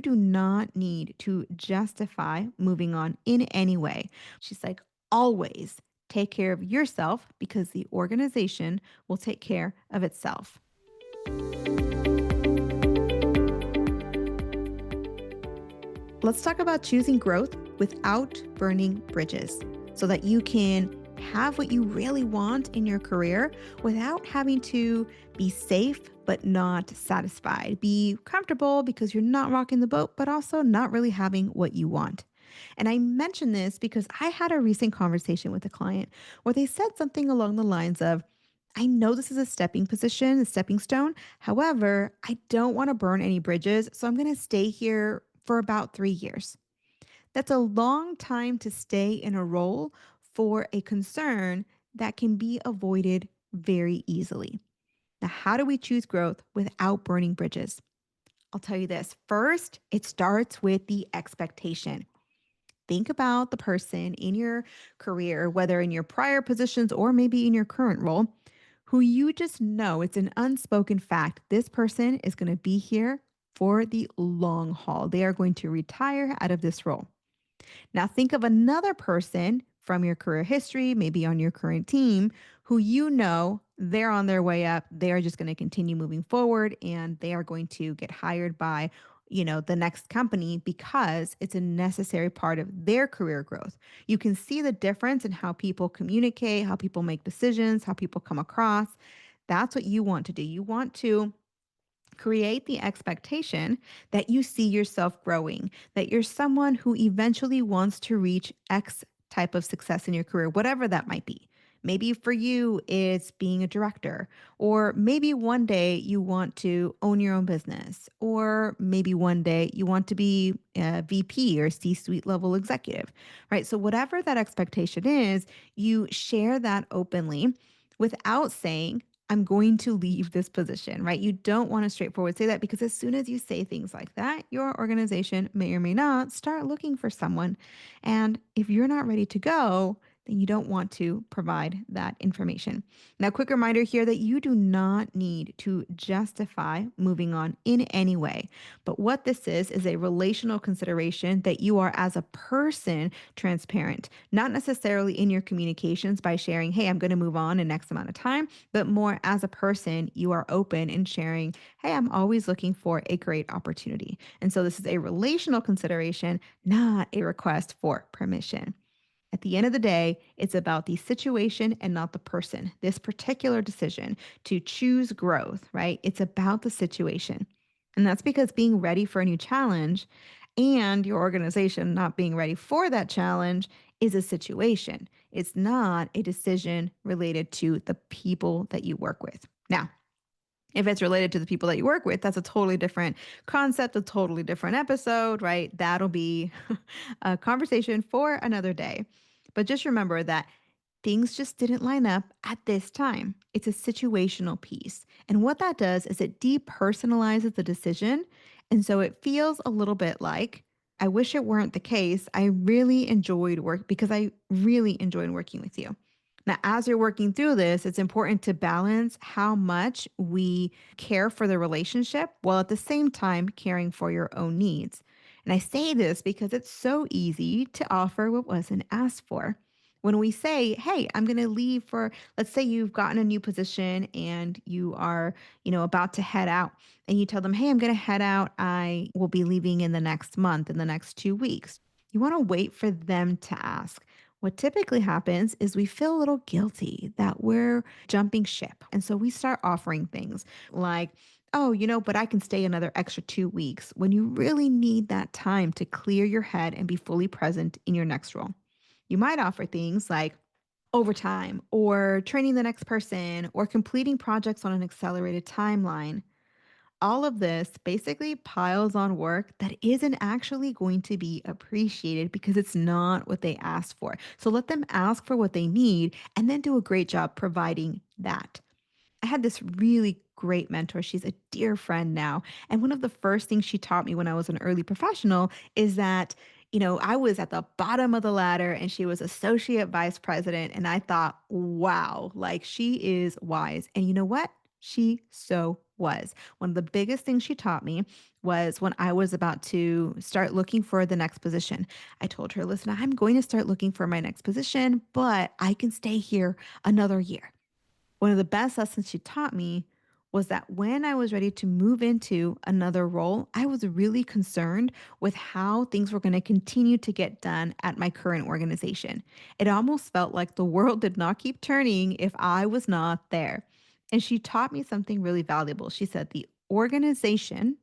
you do not need to justify moving on in any way. She's like, always take care of yourself because the organization will take care of itself. Let's talk about choosing growth without burning bridges so that you can have what you really want in your career without having to be safe but not satisfied. Be comfortable because you're not rocking the boat, but also not really having what you want. And I mention this because I had a recent conversation with a client where they said something along the lines of, I know this is a stepping position, a stepping stone. However, I don't want to burn any bridges. So I'm going to stay here for about 3 years. That's a long time to stay in a role for a concern that can be avoided very easily. Now, how do we choose growth without burning bridges? I'll tell you this. First, it starts with the expectation. Think about the person in your career, whether in your prior positions or maybe in your current role, who you just know it's an unspoken fact. This person is going to be here for the long haul. They are going to retire out of this role. Now, think of another person from your career history, maybe on your current team, who you know they're on their way up. They are just going to continue moving forward and they are going to get hired by, the next company because it's a necessary part of their career growth. You can see the difference in how people communicate, how people make decisions, how people come across. That's what you want to do. You want to create the expectation that you see yourself growing, that you're someone who eventually wants to reach X type of success in your career, whatever that might be. Maybe for you, it's being a director, or maybe one day you want to own your own business, or maybe one day you want to be a VP or C suite level executive, right? So, whatever that expectation is, you share that openly without saying, I'm going to leave this position, right? You don't want to straightforward say that because as soon as you say things like that, your organization may or may not start looking for someone. And if you're not ready to go, then you don't want to provide that information. Now, quick reminder here that you do not need to justify moving on in any way. But what this is a relational consideration that you are as a person transparent, not necessarily in your communications by sharing, hey, I'm going to move on in X amount of time, but more as a person, you are open in sharing, hey, I'm always looking for a great opportunity. And so this is a relational consideration, not a request for permission. At the end of the day, it's about the situation and not the person. This particular decision to choose growth, right? It's about the situation. And that's because being ready for a new challenge and your organization not being ready for that challenge is a situation. It's not a decision related to the people that you work with. Now, if it's related to the people that you work with, that's a totally different concept, a totally different episode, right? That'll be a conversation for another day. But just remember that things just didn't line up at this time. It's a situational piece. And what that does is it depersonalizes the decision. And so it feels a little bit like, I wish it weren't the case. I really enjoyed work because I really enjoyed working with you. Now, as you're working through this, it's important to balance how much we care for the relationship while at the same time caring for your own needs. And I say this because it's so easy to offer what wasn't asked for. When we say, hey, I'm going to leave for, let's say you've gotten a new position and you are, about to head out and you tell them, hey, I'm going to head out. I will be leaving in the next month, in the next 2 weeks. You want to wait for them to ask. What typically happens is we feel a little guilty that we're jumping ship. And so we start offering things like, oh, but I can stay another extra 2 weeks when you really need that time to clear your head and be fully present in your next role. You might offer things like overtime or training the next person or completing projects on an accelerated timeline. All of this basically piles on work that isn't actually going to be appreciated because it's not what they asked for. So let them ask for what they need and then do a great job providing that. I had this really great mentor. She's a dear friend now. And one of the first things she taught me when I was an early professional is that, I was at the bottom of the ladder and she was associate vice president. And I thought, wow, like she is wise. And you know what? She so was. One of the biggest things she taught me was when I was about to start looking for the next position. I told her, listen, I'm going to start looking for my next position, but I can stay here another year. One of the best lessons she taught me was that when I was ready to move into another role, I was really concerned with how things were going to continue to get done at my current organization. It almost felt like the world did not keep turning if I was not there. And she taught me something really valuable. She said, the organization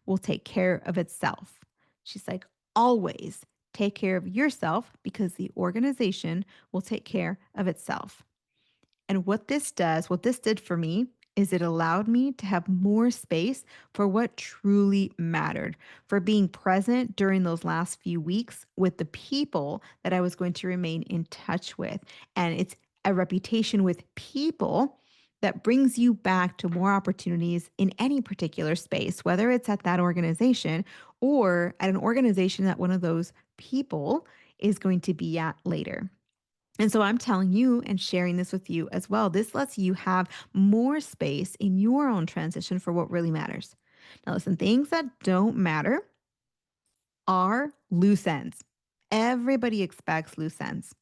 will take care of itself. She's like, always take care of yourself because the organization will take care of itself. And what this did for me is it allowed me to have more space for what truly mattered, for being present during those last few weeks with the people that I was going to remain in touch with. And it's a reputation with people that brings you back to more opportunities in any particular space, whether it's at that organization or at an organization that one of those people is going to be at later. And so I'm telling you and sharing this with you as well. This lets you have more space in your own transition for what really matters. Now, listen, things that don't matter are loose ends. Everybody expects loose ends.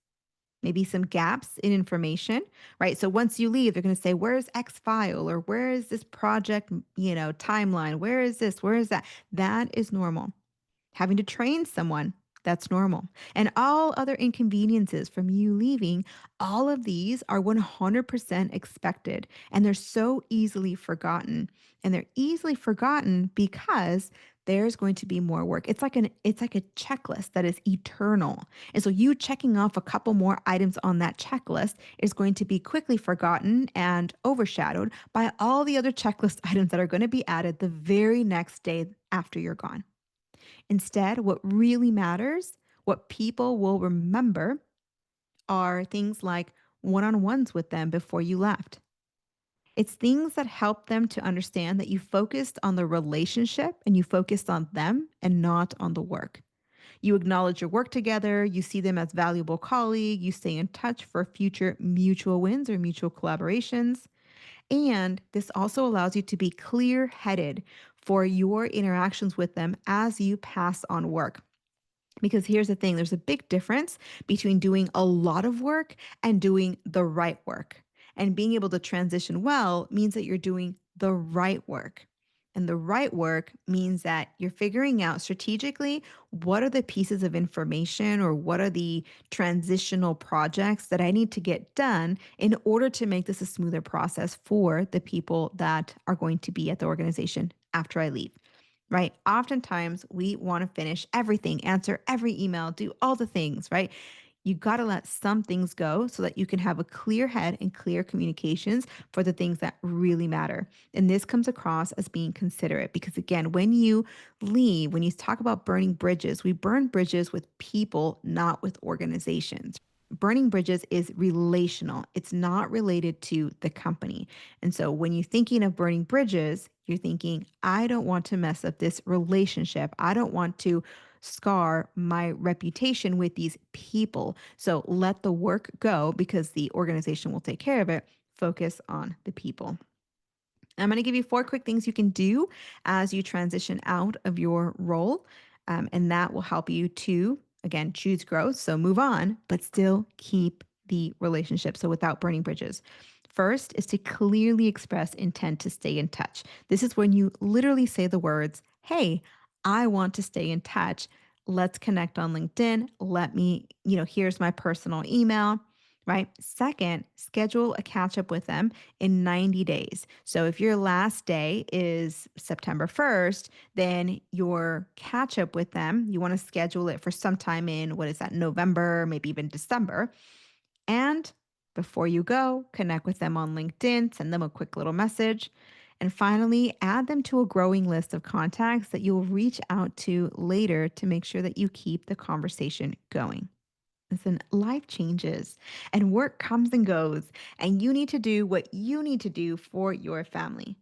Maybe some gaps in information, right? So once you leave, they're going to say, where's X file or where is this project, timeline? Where is this? Where is that? That is normal. Having to train someone, that's normal. And all other inconveniences from you leaving, all of these are 100% expected. And they're so easily forgotten. And they're easily forgotten because there's going to be more work. It's like a checklist that is eternal. And so you checking off a couple more items on that checklist is going to be quickly forgotten and overshadowed by all the other checklist items that are going to be added the very next day after you're gone. Instead, what really matters, what people will remember, are things like one on ones with them before you left. It's things that help them to understand that you focused on the relationship and you focused on them and not on the work. You acknowledge your work together, you see them as valuable colleague, you stay in touch for future mutual wins or mutual collaborations. And this also allows you to be clear headed for your interactions with them as you pass on work. Because here's the thing, there's a big difference between doing a lot of work and doing the right work. And being able to transition well means that you're doing the right work. And the right work means that you're figuring out strategically what are the pieces of information or what are the transitional projects that I need to get done in order to make this a smoother process for the people that are going to be at the organization after I leave, right? Oftentimes we want to finish everything, answer every email, do all the things, right? You got to let some things go so that you can have a clear head and clear communications for the things that really matter. And this comes across as being considerate because, again, when you leave, when you talk about burning bridges, we burn bridges with people, not with organizations. Burning bridges is relational. It's not related to the company. And so when you're thinking of burning bridges, you're thinking, I don't want to mess up this relationship. I don't want to scar my reputation with these people. So let the work go because the organization will take care of it. Focus on the people. I'm going to give you 4 quick things you can do as you transition out of your role. And that will help you to, again, choose growth. So move on, but still keep the relationship. So without burning bridges. First is to clearly express intent to stay in touch. This is when you literally say the words, hey, I want to stay in touch. Let's connect on LinkedIn. Let me, here's my personal email, right? Second, schedule a catch up with them in 90 days. So if your last day is September 1st, then your catch up with them, you want to schedule it for sometime in, what is that, November, maybe even December. And before you go, connect with them on LinkedIn, send them a quick little message. And finally, add them to a growing list of contacts that you'll reach out to later to make sure that you keep the conversation going. Listen, life changes and work comes and goes, and you need to do what you need to do for your family.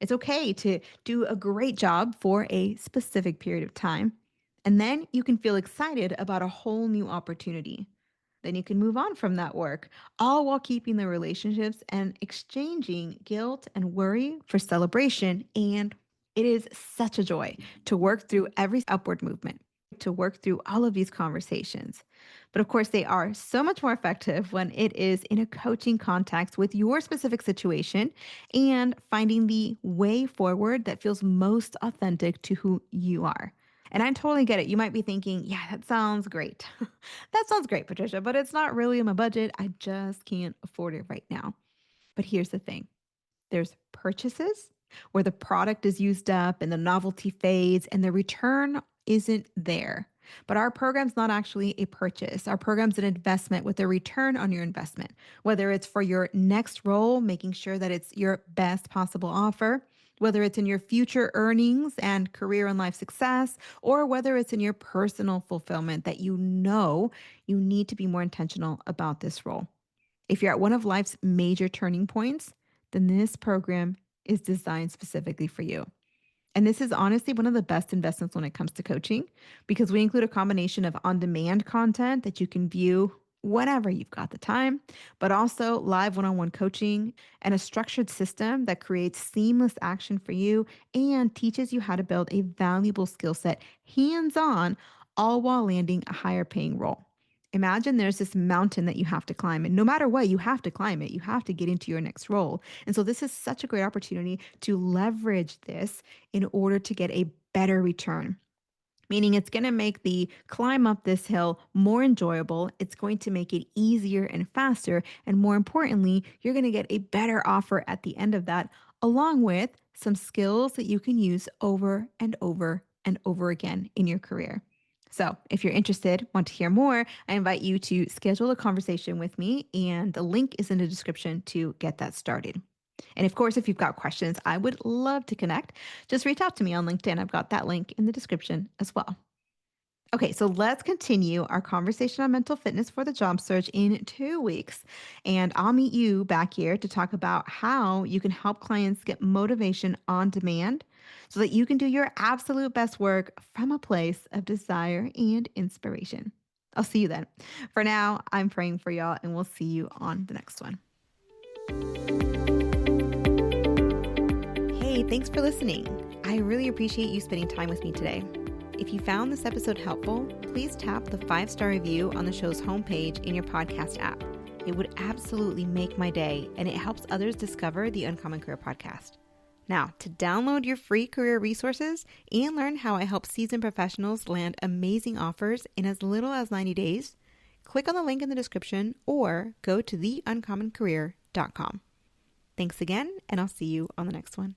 It's okay to do a great job for a specific period of time, and then you can feel excited about a whole new opportunity. Then you can move on from that work, all while keeping the relationships and exchanging guilt and worry for celebration. And it is such a joy to work through every upward movement, to work through all of these conversations. But of course, they are so much more effective when it is in a coaching context with your specific situation and finding the way forward that feels most authentic to who you are. And I totally get it. You might be thinking, yeah, that sounds great. That sounds great, Patricia, but it's not really in my budget. I just can't afford it right now. But here's the thing, there's purchases where the product is used up and the novelty fades and the return isn't there. But our program's not actually a purchase. Our program's an investment with a return on your investment, whether it's for your next role, making sure that it's your best possible offer, whether it's in your future earnings and career and life success, or whether it's in your personal fulfillment that you know you need to be more intentional about this role. If you're at one of life's major turning points, then this program is designed specifically for you. And this is honestly one of the best investments when it comes to coaching because we include a combination of on demand content that you can view whenever you've got the time, but also live one on one coaching and a structured system that creates seamless action for you and teaches you how to build a valuable skill set hands on, all while landing a higher paying role. Imagine there's this mountain that you have to climb, and no matter what, you have to climb it. You have to get into your next role. And so, this is such a great opportunity to leverage this in order to get a better return. Meaning it's going to make the climb up this hill more enjoyable. It's going to make it easier and faster. And more importantly, you're going to get a better offer at the end of that, along with some skills that you can use over and over and over again in your career. So, if you're interested, want to hear more, I invite you to schedule a conversation with me, and the link is in the description to get that started. And of course, if you've got questions, I would love to connect. Just reach out to me on LinkedIn. I've got that link in the description as well. Okay, so let's continue our conversation on mental fitness for the job search in 2 weeks. And I'll meet you back here to talk about how you can help clients get motivation on demand so that you can do your absolute best work from a place of desire and inspiration. I'll see you then. For now, I'm praying for y'all, and we'll see you on the next one. Hey, thanks for listening. I really appreciate you spending time with me today. If you found this episode helpful, please tap the 5-star review on the show's homepage in your podcast app. It would absolutely make my day, and it helps others discover the Uncommon Career Podcast. Now, to download your free career resources and learn how I help seasoned professionals land amazing offers in as little as 90 days, click on the link in the description or go to theuncommoncareer.com. Thanks again, and I'll see you on the next one.